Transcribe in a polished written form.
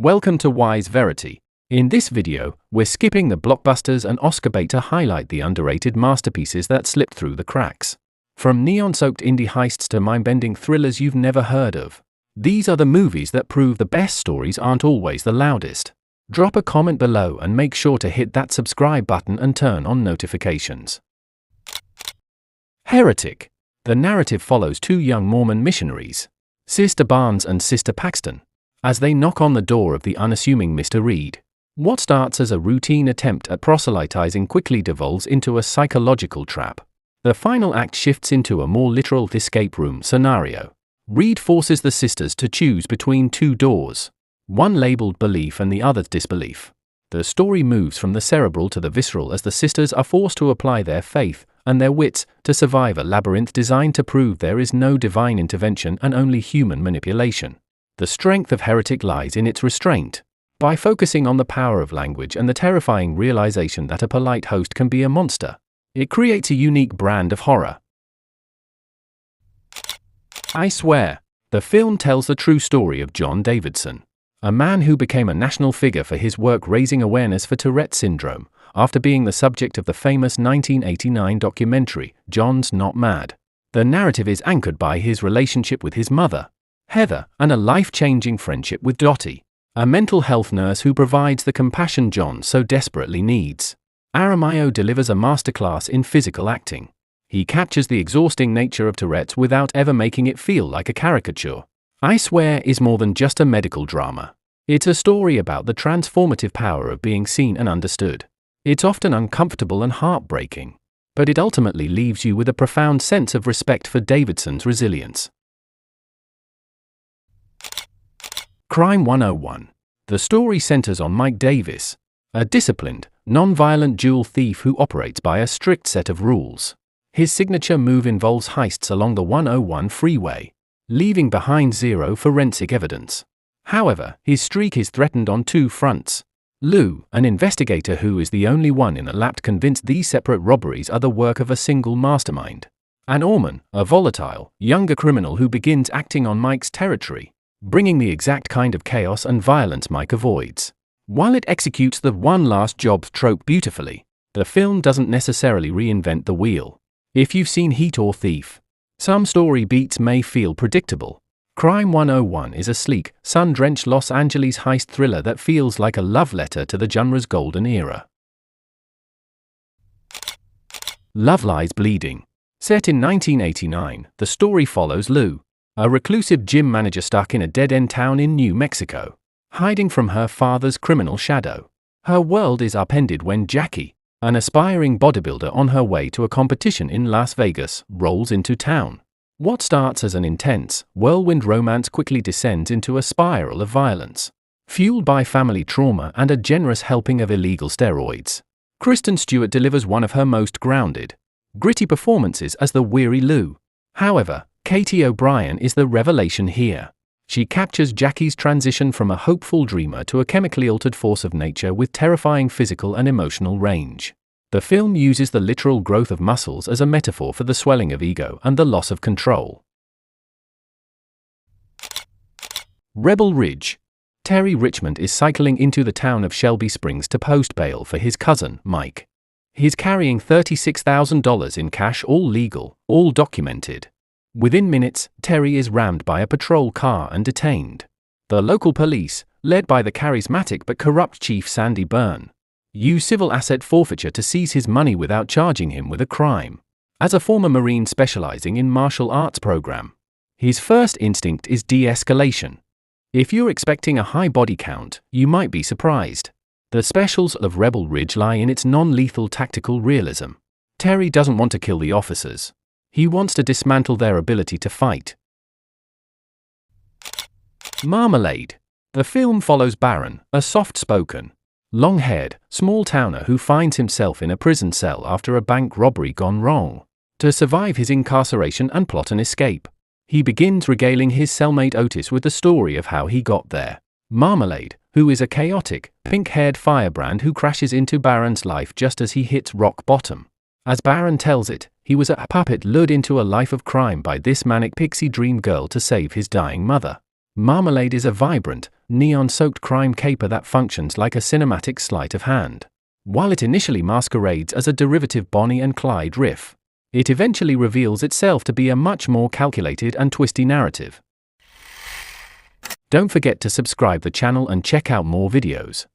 Welcome to Wise Verity. In this video, we're skipping the blockbusters and Oscar bait to highlight the underrated masterpieces that slipped through the cracks. From neon-soaked indie heists to mind-bending thrillers you've never heard of, these are the movies that prove the best stories aren't always the loudest. Drop a comment below and make sure to hit that subscribe button and turn on notifications. Heretic. The narrative follows two young Mormon missionaries, Sister Barnes and Sister Paxton, as they knock on the door of the unassuming Mr. Reed. What starts as a routine attempt at proselytizing quickly devolves into a psychological trap. The final act shifts into a more literal escape room scenario. Reed forces the sisters to choose between two doors, one labeled belief and the other disbelief. The story moves from the cerebral to the visceral as the sisters are forced to apply their faith and their wits to survive a labyrinth designed to prove there is no divine intervention and only human manipulation. The strength of Heretic lies in its restraint. By focusing on the power of language and the terrifying realization that a polite host can be a monster, it creates a unique brand of horror. I Swear. The film tells the true story of John Davidson, a man who became a national figure for his work raising awareness for Tourette syndrome, after being the subject of the famous 1989 documentary, John's Not Mad. The narrative is anchored by his relationship with his mother, Heather, and a life-changing friendship with Dottie, a mental health nurse who provides the compassion John so desperately needs. Aramayo delivers a masterclass in physical acting. He captures the exhausting nature of Tourette's without ever making it feel like a caricature. I Swear is more than just a medical drama. It's a story about the transformative power of being seen and understood. It's often uncomfortable and heartbreaking, but it ultimately leaves you with a profound sense of respect for Davidson's resilience. Crime 101. The story centers on Mike Davis, a disciplined, non-violent jewel thief who operates by a strict set of rules. His signature move involves heists along the 101 freeway, leaving behind zero forensic evidence. However, his streak is threatened on two fronts. Lou, an investigator who is the only one in the lab convinced these separate robberies are the work of a single mastermind. And Orman, a volatile, younger criminal who begins acting on Mike's territory, bringing the exact kind of chaos and violence Mike avoids. While it executes the one last job trope beautifully, the film doesn't necessarily reinvent the wheel. If you've seen Heat or Thief, some story beats may feel predictable. Crime 101 is a sleek, sun-drenched Los Angeles heist thriller that feels like a love letter to the genre's golden era. Love Lies Bleeding. Set in 1989, the story follows Lou, a reclusive gym manager stuck in a dead-end town in New Mexico, hiding from her father's criminal shadow. Her world is upended when Jackie, an aspiring bodybuilder on her way to a competition in Las Vegas, rolls into town. What starts as an intense, whirlwind romance quickly descends into a spiral of violence, fueled by family trauma and a generous helping of illegal steroids. Kristen Stewart delivers one of her most grounded, gritty performances as the weary Lou. However, Katie O'Brien is the revelation here. She captures Jackie's transition from a hopeful dreamer to a chemically altered force of nature with terrifying physical and emotional range. The film uses the literal growth of muscles as a metaphor for the swelling of ego and the loss of control. Rebel Ridge. Terry Richmond is cycling into the town of Shelby Springs to post bail for his cousin, Mike. He's carrying $36,000 in cash, all legal, all documented. Within minutes, Terry is rammed by a patrol car and detained. The local police, led by the charismatic but corrupt Chief Sandy Byrne, use civil asset forfeiture to seize his money without charging him with a crime. As a former Marine specializing in martial arts program, his first instinct is de-escalation. If you're expecting a high body count, you might be surprised. The specials of Rebel Ridge lie in its non-lethal tactical realism. Terry doesn't want to kill the officers. He wants to dismantle their ability to fight. Marmalade. The film follows Baron, a soft-spoken, long-haired, small-towner who finds himself in a prison cell after a bank robbery gone wrong. To survive his incarceration and plot an escape, he begins regaling his cellmate Otis with the story of how he got there. Marmalade, who is a chaotic, pink-haired firebrand who crashes into Baron's life just as he hits rock bottom. As Baron tells it, he was a puppet lured into a life of crime by this manic pixie dream girl to save his dying mother. Marmalade is a vibrant, neon-soaked crime caper that functions like a cinematic sleight of hand. While it initially masquerades as a derivative Bonnie and Clyde riff, it eventually reveals itself to be a much more calculated and twisty narrative. Don't forget to subscribe the channel and check out more videos.